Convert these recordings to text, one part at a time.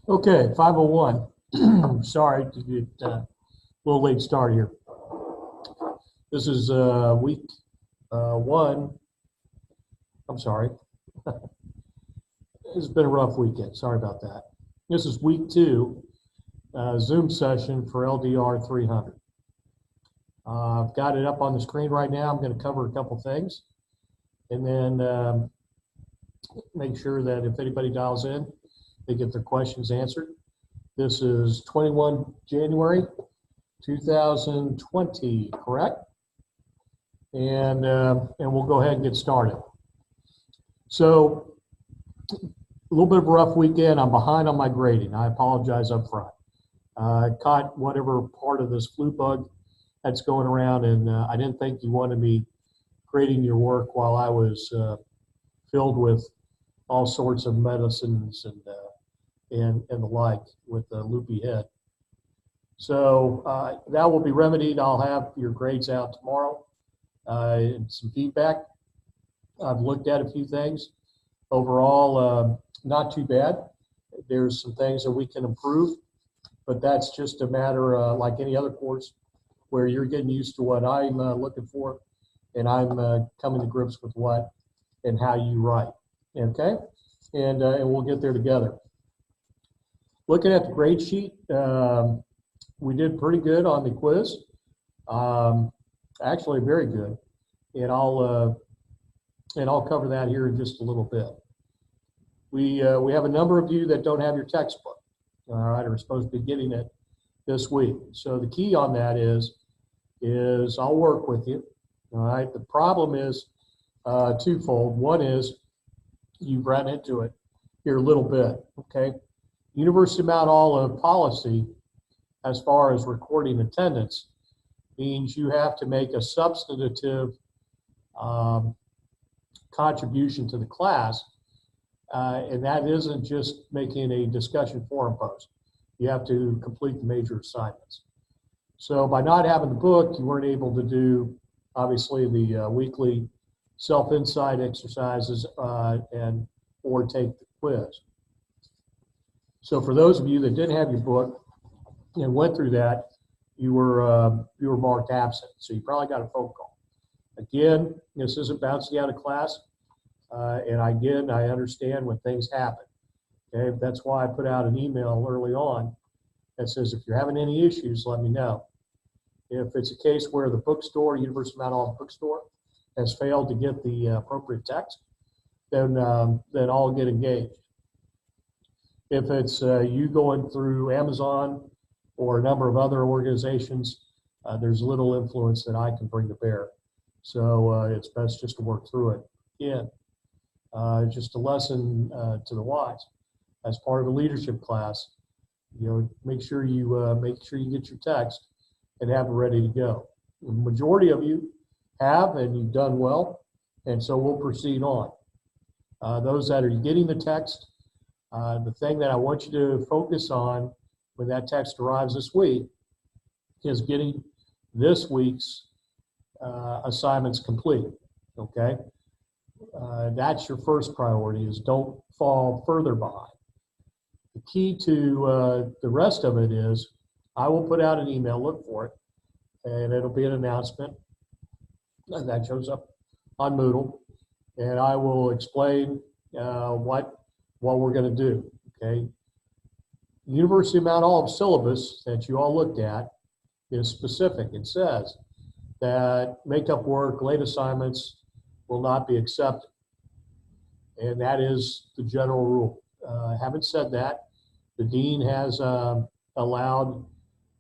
Okay, 501. Sorry to get a little late start here. This is week one. I'm sorry. It's been a rough weekend. Sorry about that. This is week two, Zoom session for LDR 300. I've got it up on the screen right now. I'm going to cover a couple things and then make sure that if anybody dials in, they get their questions answered. This is 21 January 2020, correct? And we'll go ahead and get started. So a little bit of a rough weekend. I'm behind on my grading. I apologize up front. I caught whatever part of this flu bug that's going around, and I didn't think you wanted me grading your work while I was filled with all sorts of medicines and the like with the loopy head. So that will be remedied. I'll have your grades out tomorrow and some feedback. I've looked at a few things. Overall, not too bad. There's some things that we can improve, but that's just a matter like any other course where you're getting used to what I'm looking for, and I'm coming to grips with what and how you write. Okay, and we'll get there together. Looking at the grade sheet, we did pretty good on the quiz. Actually, very good, and I'll cover that here in just a little bit. We have a number of you that don't have your textbook, all right, or are supposed to be getting it this week. So the key on that is I'll work with you, all right. The problem is twofold. One is you've run into it here a little bit, okay. University of Mount Olive policy, as far as recording attendance, means you have to make a substantive contribution to the class, and that isn't just making a discussion forum post. You have to complete the major assignments. So by not having the book, you weren't able to do, obviously, the weekly self-insight exercises or take the quiz. So for those of you that didn't have your book and went through that, you were marked absent. So you probably got a phone call. Again, this isn't bouncing out of class. And again, I understand when things happen. Okay, that's why I put out an email early on that says, if you're having any issues, let me know. If it's a case where the bookstore, University of Mount Olive bookstore, has failed to get the appropriate text, then I'll get engaged. If it's you going through Amazon or a number of other organizations, there's little influence that I can bring to bear. So it's best just to work through it. Again, just a lesson to the wise. As part of a leadership class, make sure you get your text and have it ready to go. The majority of you have, and you've done well, and so we'll proceed on. Those that are getting the text, the thing that I want you to focus on when that text arrives this week is getting this week's assignments complete, okay? That's your first priority, is don't fall further behind. The key to the rest of it is I will put out an email, look for it, and it'll be an announcement that shows up on Moodle, and I will explain what we're going to do, okay? University of Mount Olive syllabus that you all looked at is specific. It says that makeup work, late assignments will not be accepted, and that is the general rule. Having said that, the dean has allowed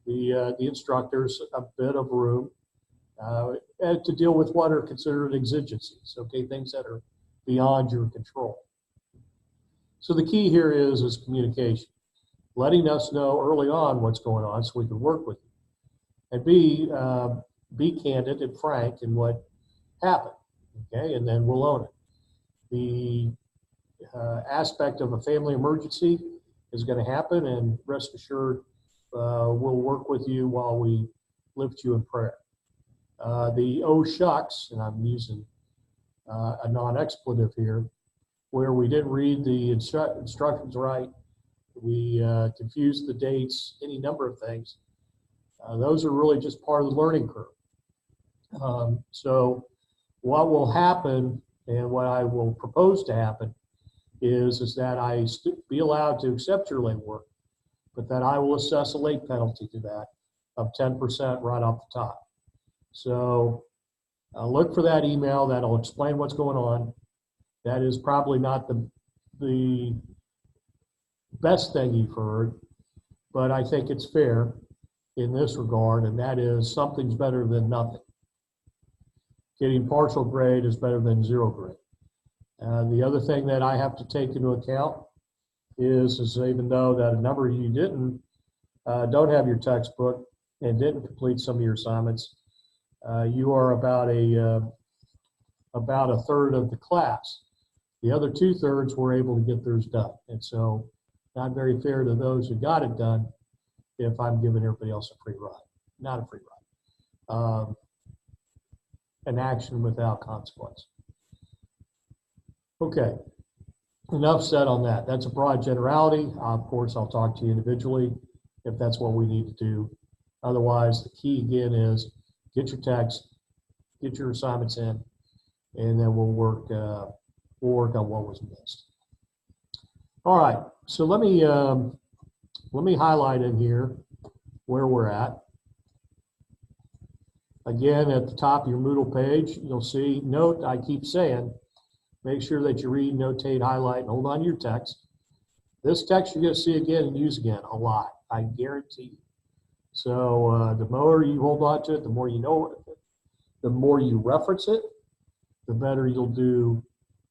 the instructors a bit of room to deal with what are considered exigencies, okay, things that are beyond your control. So the key here is communication, letting us know early on what's going on so we can work with you, and be candid and frank in what happened, okay, and then we'll own it. The aspect of a family emergency is going to happen, and rest assured, we'll work with you while we lift you in prayer. The oh shucks, and I'm using a non-expletive here, where we didn't read the instructions right we confuse the dates, any number of things. Those are really just part of the learning curve. So what will happen, and what I will propose to happen, is that I be allowed to accept your late work, but that I will assess a late penalty to that of 10% right off the top. So look for that email. That'll explain what's going on. That is probably not the best thing you've heard, but I think it's fair in this regard, and that is something's better than nothing. Getting partial grade is better than zero grade. The other thing that I have to take into account is even though that a number of you don't have your textbook and didn't complete some of your assignments, you are about a third of the class. The other 2/3 were able to get theirs done, and so not very fair to those who got it done if I'm giving everybody else a free ride. Not a free ride. An action without consequence. Okay, enough said on that. That's a broad generality. Of course, I'll talk to you individually if that's what we need to do. Otherwise, the key again is get your text, get your assignments in, and then we'll work on what was missed. All right, so let me highlight in here where we're at. Again, at the top of your Moodle page, you'll see, note, I keep saying, make sure that you read, notate, highlight, and hold on to your text. This text you're going to see again and use again a lot, I guarantee you. So the more you hold on to it, the more you know it, the more you reference it, the better you'll do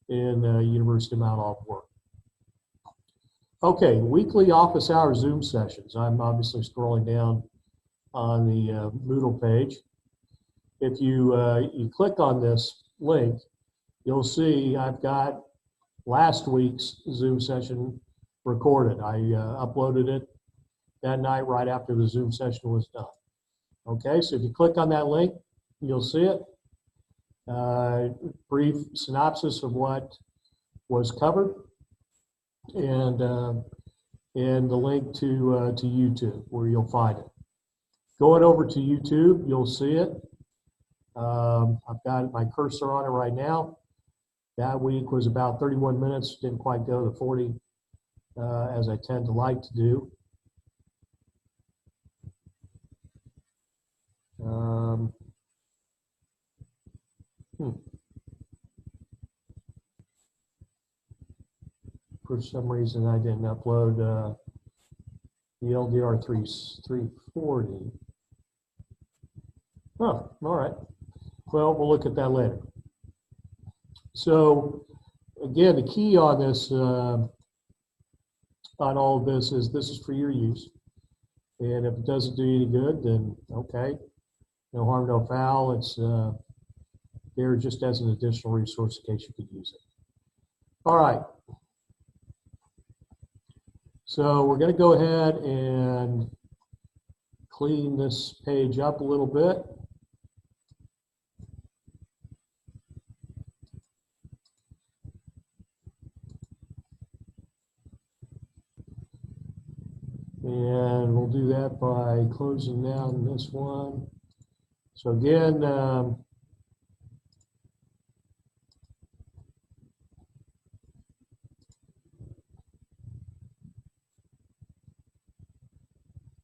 in University of Mount Olive work. Okay, weekly office hour Zoom sessions. I'm obviously scrolling down on the Moodle page. If you click on this link, you'll see I've got last week's Zoom session recorded. I uploaded it that night right after the Zoom session was done. Okay, so if you click on that link, you'll see it. Brief synopsis of what was covered, and the link to YouTube where you'll find it. Going over to YouTube, you'll see it. I've got my cursor on it right now. That week was about 31 minutes, didn't quite go to 40 as I tend to like to do. For some reason I didn't upload the LDR 340. Oh, all right. Well, we'll look at that later. So again, the key on this, on all of this is for your use. And if it doesn't do you any good, then okay, no harm, no foul. It's there just as an additional resource in case you could use it. All right. So we're going to go ahead and clean this page up a little bit. And we'll do that by closing down this one. So again, all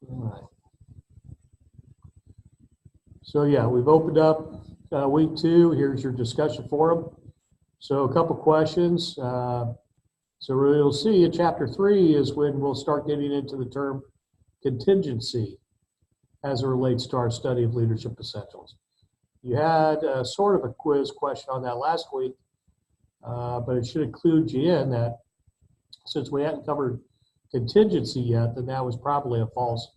right. So yeah, we've opened up week 2. Here's your discussion forum. So a couple questions. So you'll see in chapter 3 is when we'll start getting into the term contingency as it relates to our study of leadership essentials. You had sort of a quiz question on that last week, but it should include you in that since we hadn't covered contingency yet, then that was probably a false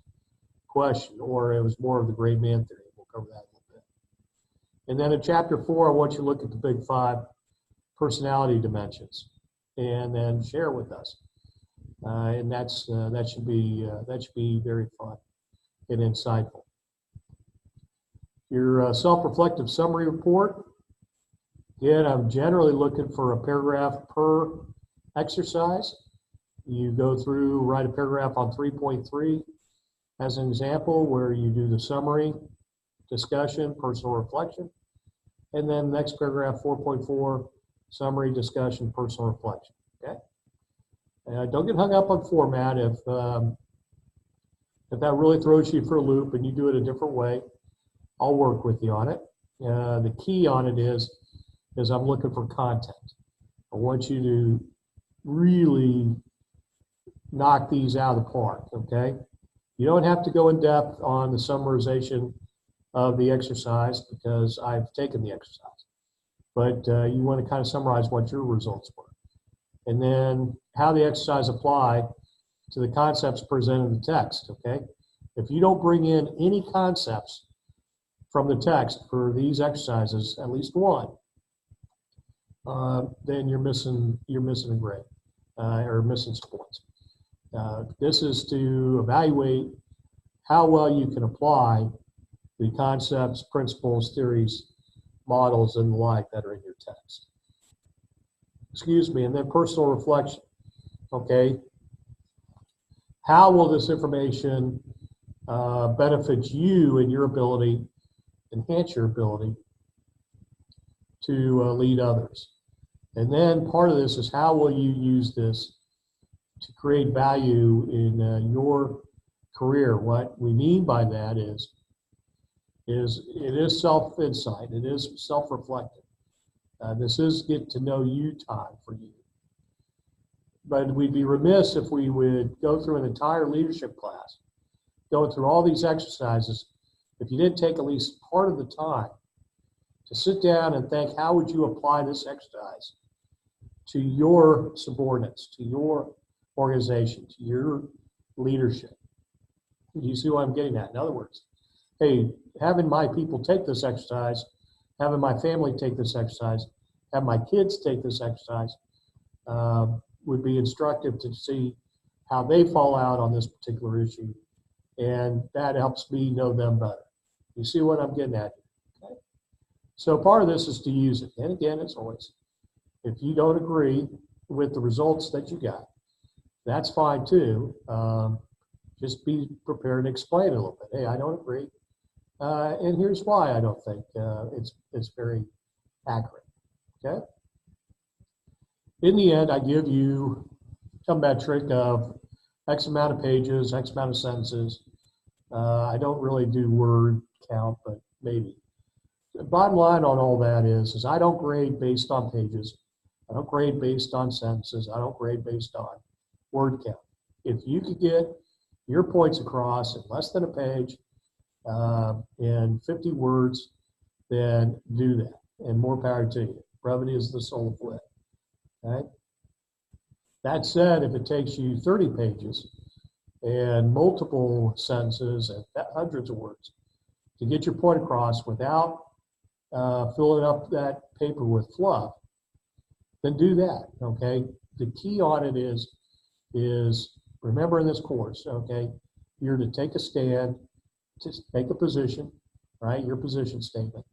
question, or it was more of the great man theory. We'll cover that a little bit. And then in chapter 4, I want you to look at the big 5 personality dimensions and then share with us. And that should be very fun and insightful. Your self-reflective summary report. Again, I'm generally looking for a paragraph per exercise. You go through, write a paragraph on 3.3 as an example, where you do the summary, discussion, personal reflection, and then next paragraph, 4.4, summary, discussion, personal reflection. Okay. Don't get hung up on format. If that really throws you for a loop and you do it a different way, I'll work with you on it. The key on it is I'm looking for content. I want you to really knock these out of the park, okay? You don't have to go in depth on the summarization of the exercise because I've taken the exercise. But you want to kind of summarize what your results were. And then how the exercise apply to the concepts presented in the text, okay? If you don't bring in any concepts from the text for these exercises, at least one, then you're missing a grade or missing some points. This is to evaluate how well you can apply the concepts, principles, theories, models, and the like that are in your text. Excuse me, and then personal reflection, okay? How will this information benefit you and your ability, enhance your ability to lead others? And then part of this is how will you use this to create value in your career? What we mean by that is it is self-insight, it is self-reflective. This is get to know you time for you. But we'd be remiss if we would go through an entire leadership class, going through all these exercises, if you didn't take at least part of the time to sit down and think, how would you apply this exercise to your subordinates, to your organization, to your leadership? Do you see what I'm getting at? In other words, hey, having my people take this exercise, having my family take this exercise, have my kids take this exercise, would be instructive to see how they fall out on this particular issue. And that helps me know them better. You see what I'm getting at here? Okay? So part of this is to use it. And again, as always, if you don't agree with the results that you got, that's fine too. Just be prepared to explain a little bit. Hey, I don't agree. And here's why I don't think it's very accurate. Okay? In the end, I give you a metric of X amount of pages, X amount of sentences. I don't really do word count, but maybe. The bottom line on all that is I don't grade based on pages. I don't grade based on sentences. I don't grade based on word count. If you could get your points across in less than a page, in 50 words, then do that. And more power to you. Brevity is the soul of wit. Okay? That said, if it takes you 30 pages and multiple sentences and hundreds of words to get your point across without filling up that paper with fluff, then do that, okay? The key on it is remember in this course, okay, you're to take a stand, to take a position, right, your position statement,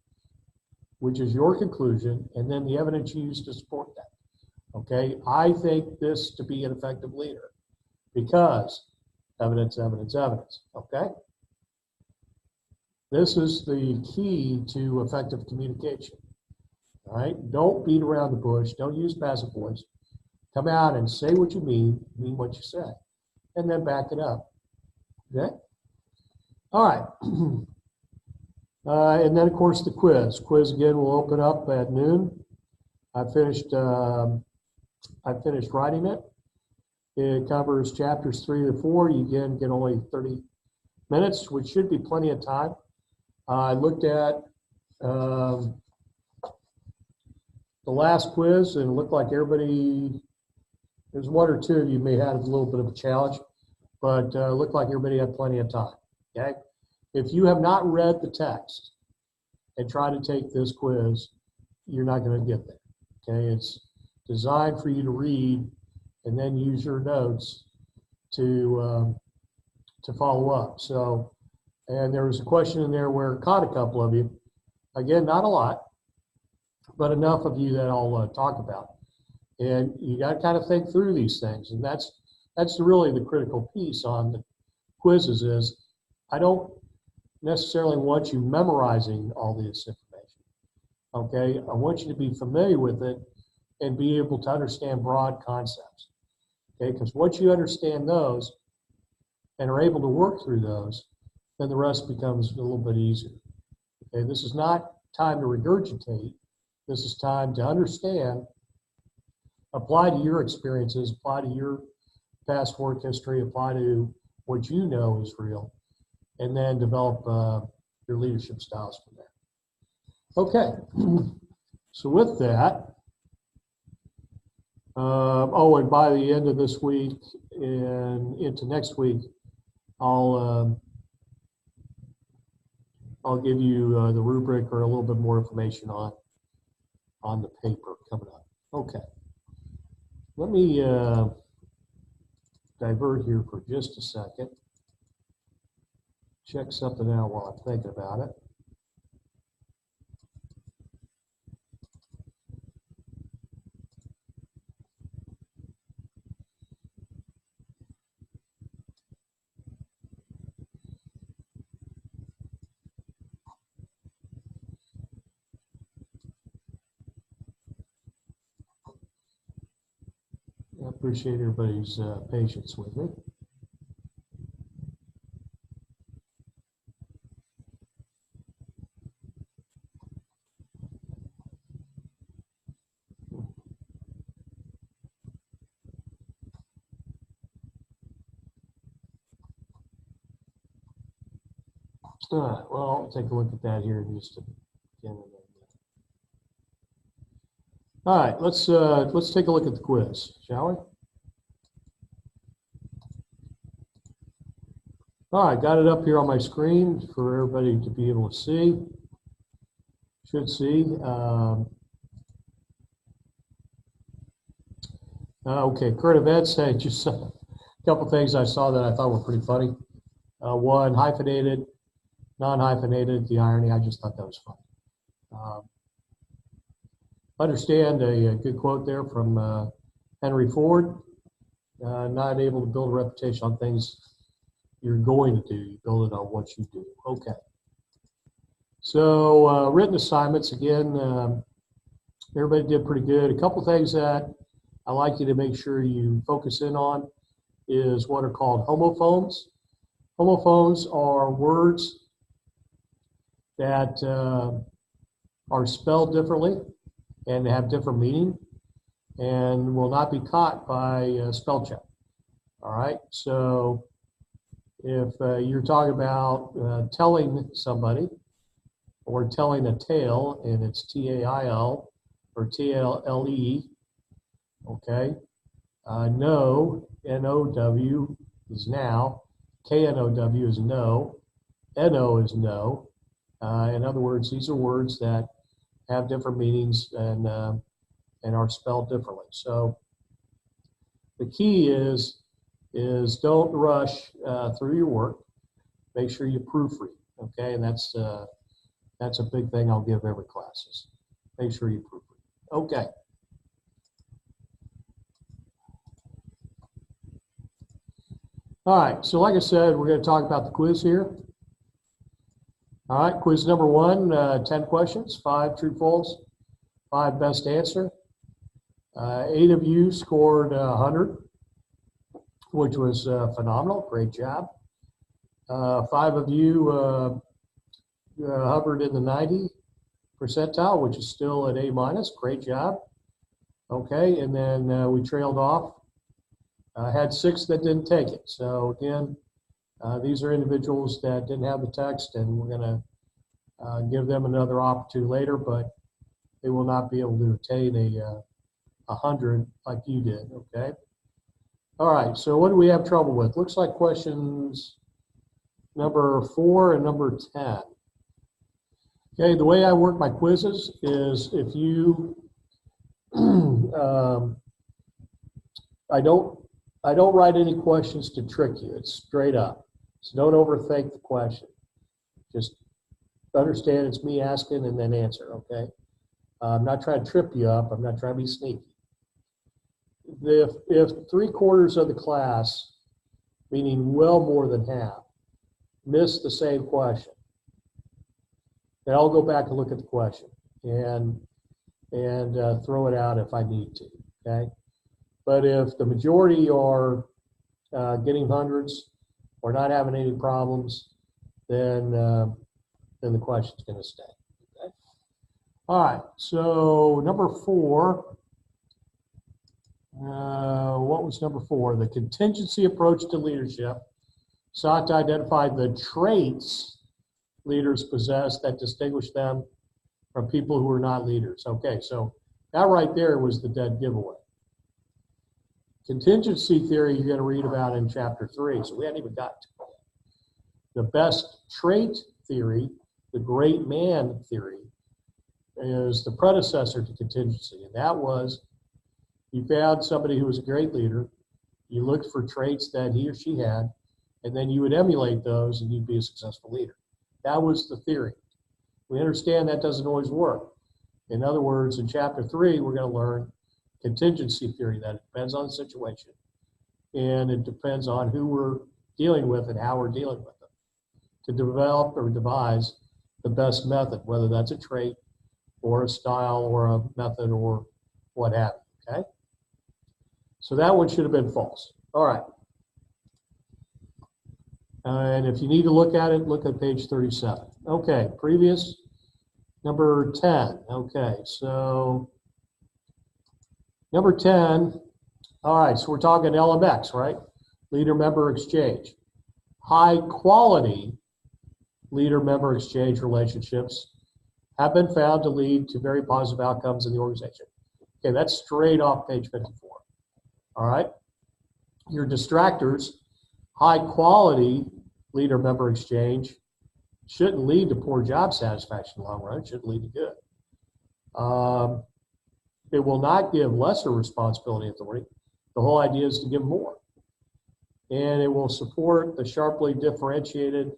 which is your conclusion, and then the evidence used to support that. Okay, I think this to be an effective leader because evidence, evidence, evidence. Okay, this is the key to effective communication. All right, don't beat around the bush. Don't use passive voice. Come out and say what you mean what you say, and then back it up. Okay. All right. And then of course the quiz. Quiz again will open up at noon. I finished writing it. It covers chapters 3 to 4. You again get only 30 minutes, which should be plenty of time. I looked at the last quiz and it looked like everybody, there's one or two of you may have a little bit of a challenge, but it looked like everybody had plenty of time. Okay? If you have not read the text and try to take this quiz, you're not going to get there. Okay? It's designed for you to read and then use your notes to follow up. So, and there was a question in there where it caught a couple of you. Again, not a lot, but enough of you that I'll talk about. And you got to kind of think through these things, and that's that's really the critical piece on the quizzes is I don't necessarily want you memorizing all this information. Okay, I want you to be familiar with it and be able to understand broad concepts. Okay, because once you understand those and are able to work through those, then the rest becomes a little bit easier. Okay, this is not time to regurgitate. This is time to understand, apply to your experiences, apply to your past work history, apply to what you know is real, and then develop your leadership styles from there. Okay, so with that, oh, and by the end of this week and into next week, I'll give you the rubric or a little bit more information on the paper coming up. Okay, let me divert here for just a second. Check something out while I'm thinking about it. I appreciate everybody's patience with me. Well, I'll take a look at that here in just a minute. All right, let's take a look at the quiz, shall we? All right, got it up here on my screen for everybody to be able to see. Should see. Okay, current events. Hey, just a couple things I saw that I thought were pretty funny. One, hyphenated, non-hyphenated. The irony, I just thought that was funny. Understand a good quote there from Henry Ford. Not able to build a reputation on things you're going to do. You build it on what you do. Okay. So written assignments, again, everybody did pretty good. A couple things that I like you to make sure you focus in on is what are called homophones. Homophones are words that are spelled differently and have different meaning and will not be caught by spell check. All right, so if you're talking about telling somebody or telling a tale and it's T-A-I-L or T-L-E, okay, no, N-O-W is now, K-N-O-W is no, N-O is no. In other words, these are words that have different meanings and are spelled differently. So the key is don't rush through your work. Make sure you proofread, okay? And that's a big thing I'll give every class is make sure you proofread. Okay. All right, so like I said, we're going to talk about the quiz here. All right, quiz number 1, 10 questions, 5 true false, 5 best answer. 8 of you scored 100, which was phenomenal. Great job. 5 of you hovered in the 90 percentile, which is still at A minus. Great job. Okay, and then we trailed off. Had 6 that didn't take it. So again, these are individuals that didn't have the text, and we're going to give them another opportunity later, but they will not be able to attain a 100 like you did, okay? All right, so what do we have trouble with? Looks like questions number 4 and number 10. Okay, the way I work my quizzes is if you, I don't write any questions to trick you. It's straight up. So don't overthink the question. Just understand it's me asking and then answer, okay? I'm not trying to trip you up. I'm not trying to be sneaky. if 3/4 of the class, meaning well more than half, miss the same question, then I'll go back and look at the question and throw it out if I need to. Okay, but if the majority are getting hundreds or not having any problems, then the question's going to stay. Okay. All right. So number 4. What was number 4? The contingency approach to leadership sought to identify the traits leaders possess that distinguish them from people who are not leaders. Okay, so that right there was the dead giveaway. Contingency theory you're going to read about in chapter 3, so we hadn't even got to it. The best trait theory, the great man theory, is the predecessor to contingency, and that was you found somebody who was a great leader, you looked for traits that he or she had, and then you would emulate those and you'd be a successful leader. That was the theory. We understand that doesn't always work. In other words, in chapter 3, we're going to learn contingency theory, that it depends on the situation and it depends on who we're dealing with and how we're dealing with them to develop or devise the best method, whether that's a trait or a style or a method or what have you. Okay, so that one should have been false. All right, and if you need to look at it, look at page 37. Okay, previous, number 10. Okay, so number 10, all right, so we're talking LMX, right? Leader-member exchange. High-quality leader-member exchange relationships have been found to lead to very positive outcomes in the organization. Okay, that's straight off page 54. All right, your distractors, high-quality leader-member exchange shouldn't lead to poor job satisfaction in the long run. It should lead to good. It will not give lesser responsibility and authority. The whole idea is to give more. And it will support the sharply differentiated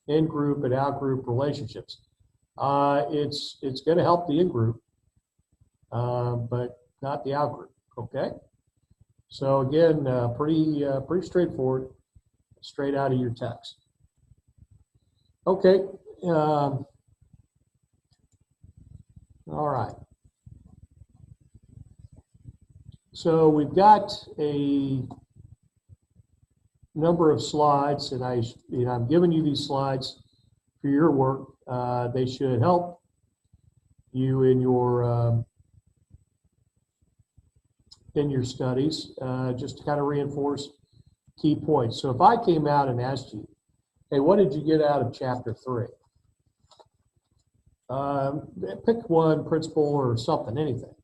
in-group and out-group relationships. It's going to help the in-group, but not the out-group, okay? So again, pretty straightforward, straight out of your text. Okay, all right. So we've got a number of slides, and I'm giving you these slides for your work. They should help you in your studies, just to kind of reinforce key points. So if I came out and asked you, hey, what did you get out of chapter 3? Pick one principle or something, anything.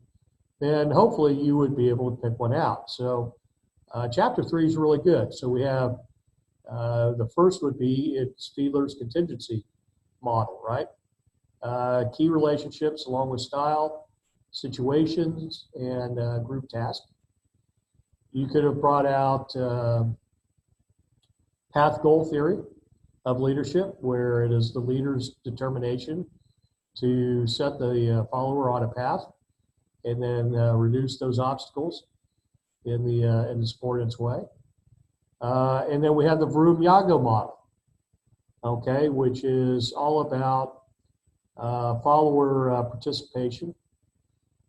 Then hopefully you would be able to pick one out. So chapter 3 is really good. So we have, the first would be it's Fiedler's contingency model, right? Key relationships along with style, situations, and group task. You could have brought out path goal theory of leadership, where it is the leader's determination to set the follower on a path and then reduce those obstacles in the subordinate's way. And then we have the Vroom-Yago model, okay, which is all about follower participation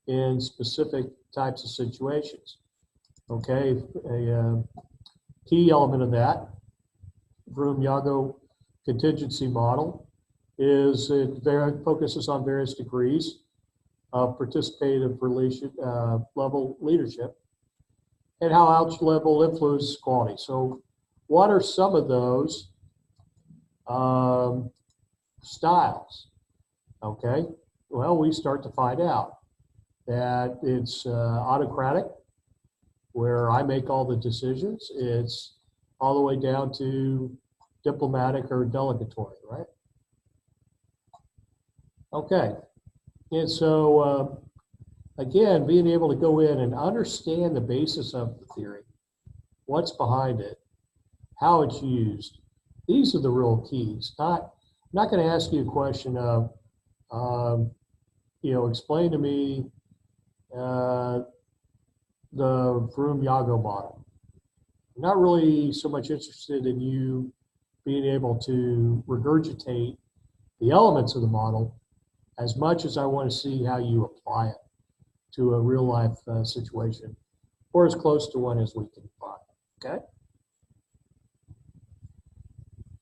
in specific types of situations. Okay, a key element of that Vroom-Yago contingency model is it focuses on various degrees of participative level leadership and how each level influences quality. So what are some of those styles? Okay, well, we start to find out that it's autocratic, where I make all the decisions. It's all the way down to diplomatic or delegatory, right? Okay, and so again, being able to go in and understand the basis of the theory, what's behind it, how it's used, these are the real keys. I'm not going to ask you a question of, explain to me the Vroom-Yago model. I'm not really so much interested in you being able to regurgitate the elements of the model as much as I want to see how you apply it to a real life situation, or as close to one as we can find. Okay?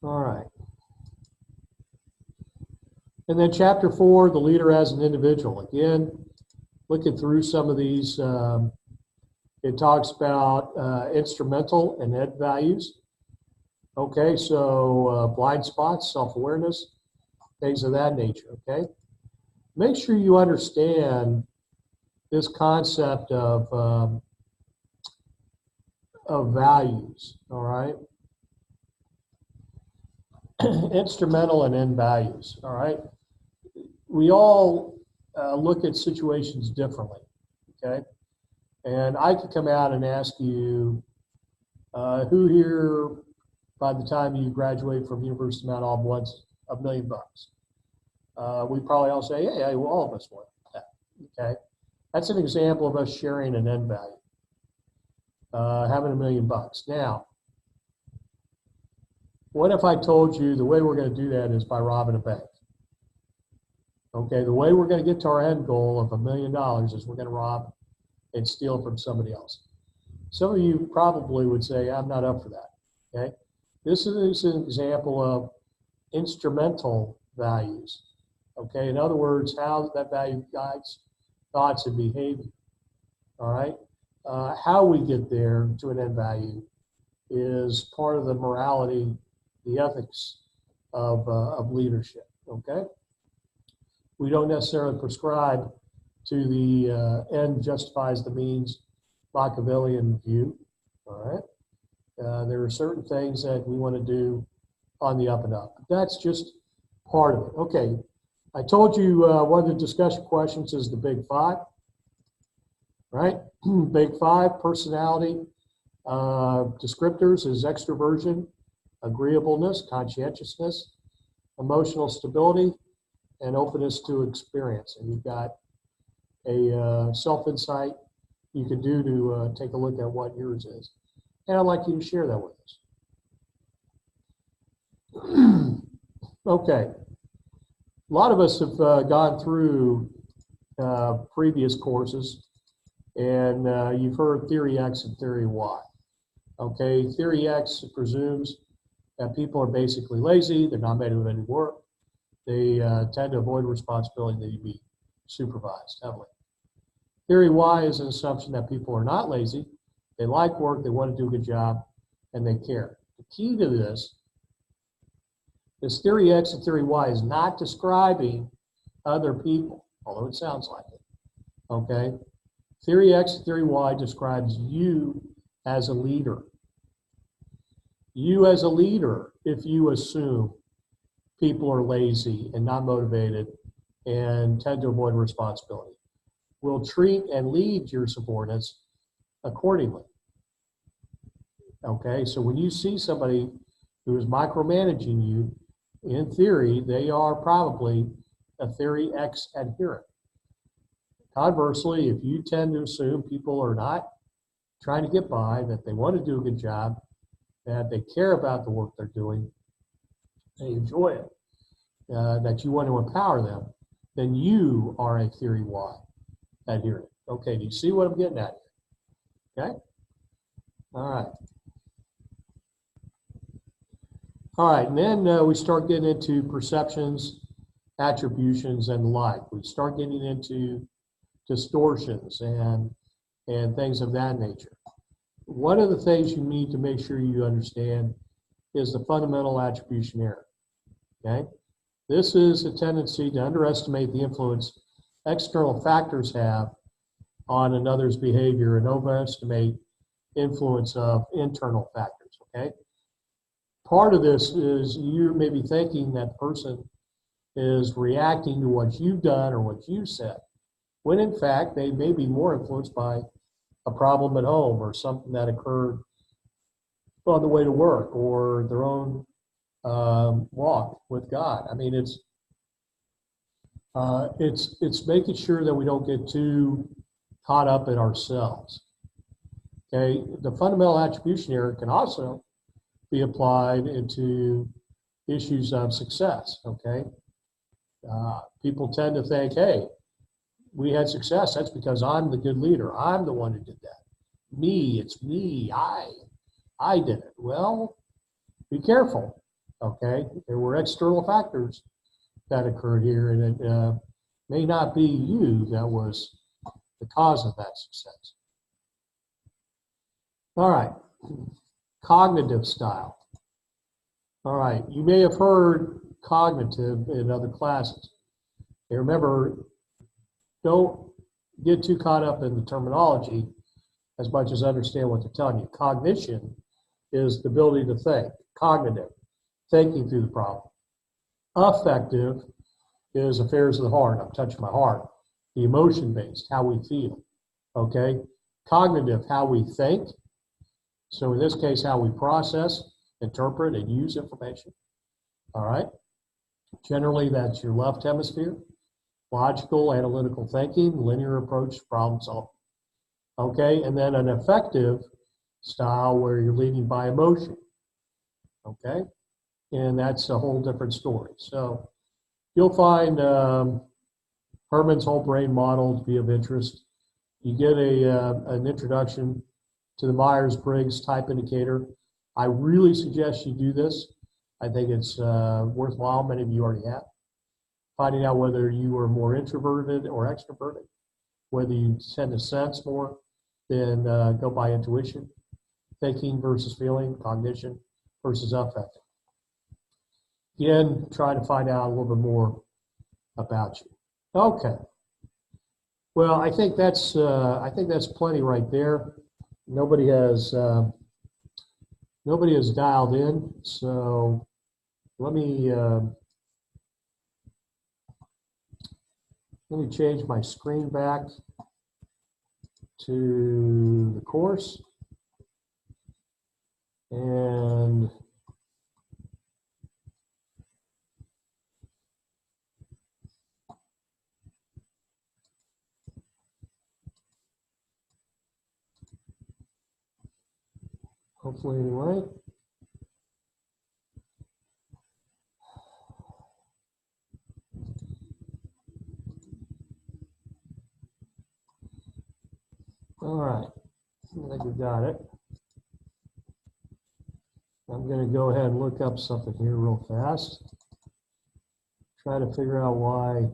All right. And then chapter 4, the leader as an individual. Again, looking through some of these, it talks about instrumental and ed values. Okay, so blind spots, self-awareness, things of that nature, okay? Make sure you understand this concept of values, all right? Instrumental and end values, all right? We all look at situations differently, okay? And I could come out and ask you, who here, by the time you graduate from University of Mount Auburn, wants $1 million? We probably all say, yeah, well, all of us want that, okay? That's an example of us sharing an end value, having $1 million. Now, what if I told you the way we're going to do that is by robbing a bank? Okay, the way we're going to get to our end goal of $1 million is we're going to rob and steal from somebody else. Some of you probably would say, I'm not up for that, okay? This is an example of instrumental values, okay? In other words, how that value guides thoughts and behavior, all right? How we get there to an end value is part of the morality, the ethics of leadership, okay? We don't necessarily prescribe to the end justifies the means Machiavellian view, all right? There are certain things that we want to do on the up and up. That's just part of it. Okay, I told you one of the discussion questions is the big five, right? Big five, personality, descriptors is extroversion, agreeableness, conscientiousness, emotional stability, and openness to experience. And you've got a self-insight you can do to take a look at what yours is. And I'd like you to share that with us. Okay. A lot of us have gone through previous courses, and you've heard theory X and theory Y. Okay, theory X presumes that people are basically lazy, they're not made of any work, they tend to avoid responsibility, they be supervised heavily. Theory Y is an assumption that people are not lazy, they like work, they want to do a good job, and they care. The key to this is theory X and theory Y is not describing other people, although it sounds like it, okay? Theory X and theory Y describes you as a leader. You as a leader, if you assume people are lazy and not motivated and tend to avoid responsibility, will treat and lead your subordinates accordingly. Okay, so when you see somebody who is micromanaging you, in theory, they are probably a theory X adherent. Conversely, if you tend to assume people are not trying to get by, that they want to do a good job, that they care about the work they're doing, they enjoy it, that you want to empower them, then you are a theory Y adherent. Okay, do you see what I'm getting at here? Okay? All right. All right, and then we start getting into perceptions, attributions, and the like. We start getting into distortions and things of that nature. One of the things you need to make sure you understand is the fundamental attribution error, okay? This is a tendency to underestimate the influence external factors have on another's behavior and overestimate influence of internal factors, okay? Part of this is you may be thinking that person is reacting to what you've done or what you said, when in fact they may be more influenced by a problem at home or something that occurred on the way to work or their own walk with God. I mean, it's making sure that we don't get too caught up in ourselves. Okay, the fundamental attribution error can also be applied into issues of success. Okay, people tend to think, hey, we had success. That's because I'm the good leader. I'm the one who did that. Me, it's me. I did it. Well, be careful. Okay, there were external factors that occurred here, and it may not be you that was the cause of that success. All right, cognitive style. All right, you may have heard cognitive in other classes. And remember, don't get too caught up in the terminology as much as understand what they're telling you. Cognition is the ability to think. Cognitive, thinking through the problem. Affective is affairs of the heart. I'm touching my heart. The emotion-based, how we feel. Okay? Cognitive, how we think. So in this case, how we process, interpret, and use information. All right? Generally, that's your left hemisphere. Logical, analytical thinking, linear approach to problem solving. Okay? And then an affective style where you're leading by emotion. Okay? And that's a whole different story. So you'll find Herman's whole brain model to be of interest. You get an introduction to the Myers-Briggs type indicator. I really suggest you do this. I think it's worthwhile. Many of you already have. Finding out whether you are more introverted or extroverted, whether you tend to sense more than go by intuition, thinking versus feeling, cognition versus affective. Again, try to find out a little bit more about you. Okay. Well, I think that's plenty right there. Nobody has dialed in, so let me change my screen back to the course, and hopefully anyway. All right, I think we got it. I'm going to go ahead and look up something here real fast. Try to figure out why.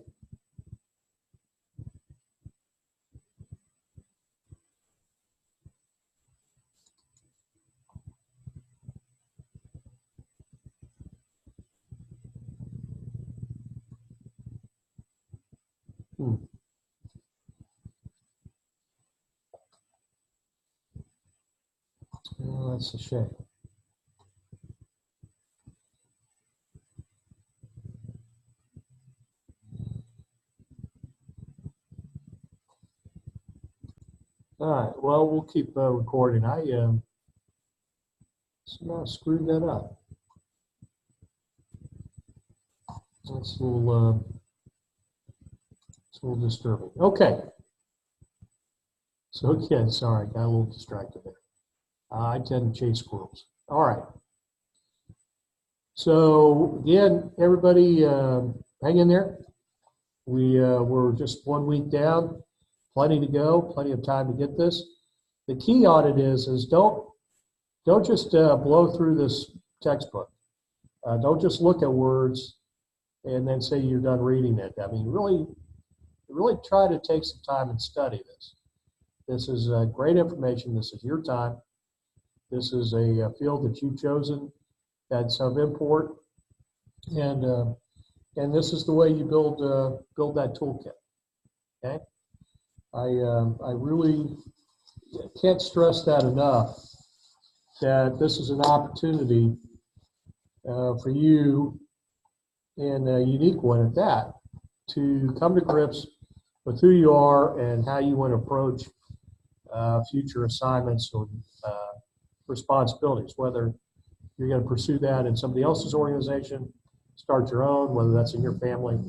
Oh, that's a shame. All right, well, we'll keep recording. I somehow screwed that up. That's a little disturbing. Okay. So again, sorry, got a little distracted there. I tend to chase squirrels. All right. So again, everybody, hang in there. We're just 1 week down. Plenty to go. Plenty of time to get this. The key on it is don't just blow through this textbook. Don't just look at words and then say you're done reading it. I mean, really try to take some time and study this. This is great information. This is your time. This is a field that you've chosen that's of import, and this is the way you build that toolkit. Okay, I really can't stress that enough. That this is an opportunity for you, and a unique one at that, to come to grips with who you are and how you want to approach future assignments or responsibilities, whether you're going to pursue that in somebody else's organization, start your own, whether that's in your family,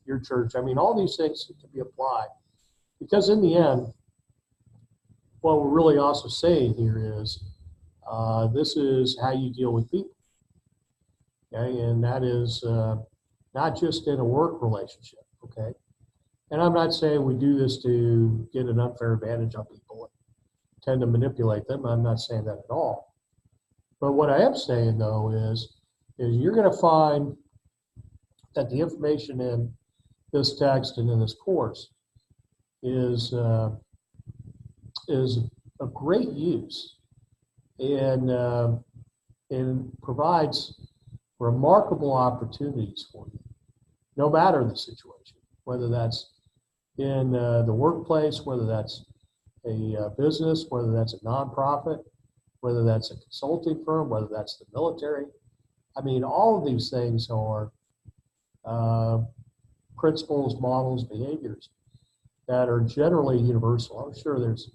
your church. I mean, all these things can be applied, because in the end, what we're really also saying here is this is how you deal with people. Okay, and that is not just in a work relationship. Okay, and I'm not saying we do this to get an unfair advantage on people and tend to manipulate them. I'm not saying that at all. But what I am saying though is you're going to find that the information in this text and in this course is a great use and provides remarkable opportunities for you, no matter the situation, whether that's in the workplace, whether that's a business, whether that's a nonprofit, whether that's a consulting firm, whether that's the military. I mean, all of these things are principles, models, behaviors that are generally universal. I'm sure there's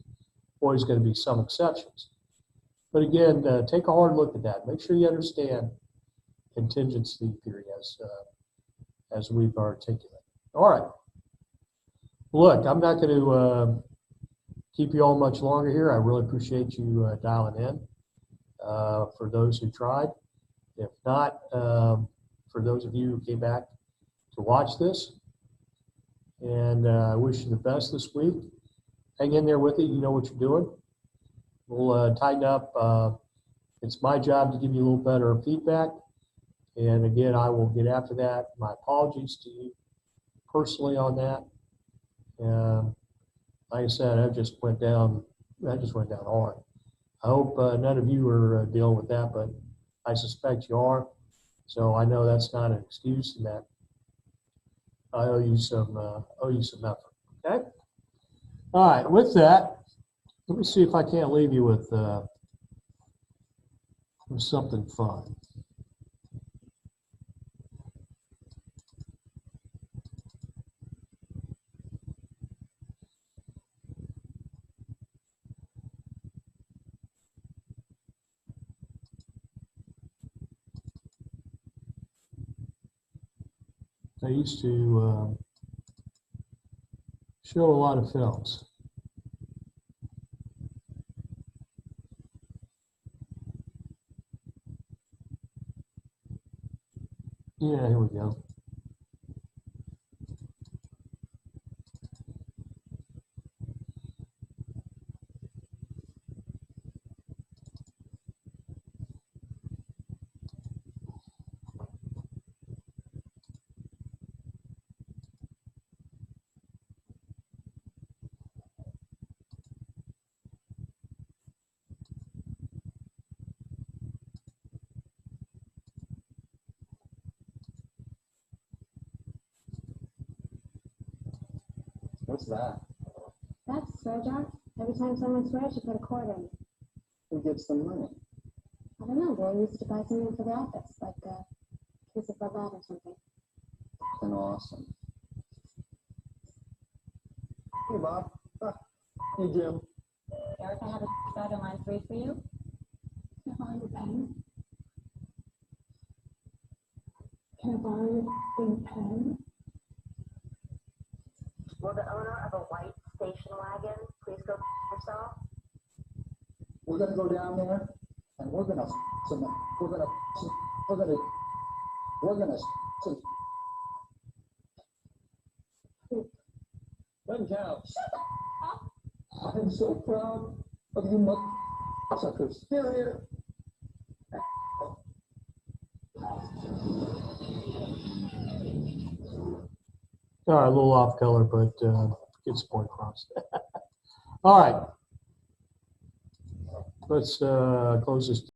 always going to be some exceptions. But again, take a hard look at that. Make sure you understand contingency theory as we've articulated. All right. Look, I'm not going to keep you all much longer here. I really appreciate you dialing in for those who tried. If not, for those of you who came back to watch this, and I wish you the best this week. Hang in there with it. You know what you're doing. We'll tighten up. It's my job to give you a little better feedback. And again, I will get after that. My apologies to you personally on that. Like I said, I just went down hard. I hope none of you are dealing with that, but I suspect you are. So I know that's not an excuse, and that I owe you some effort. Okay. All right. With that, let me see if I can't leave you with something fun. I used to show a lot of films. Yeah, here we go. What's that? That's a swear jar. Every time someone swears, you put a quarter in it. Who gets the money? I don't know. They used to buy something for the office, like a piece of Bud Light or something. Been awesome. Hey, Bob. Hey, Jim. Eric, I have a start on line 3 for you. Can I borrow your pen? Can I borrow your big pen? Will the owner of a white station wagon please go yourself? We're gonna go down there, and we're gonna Ben Chaps. I'm so proud of you suckers. Here. All right, a little off color, but gets the point across. All right. Let's close this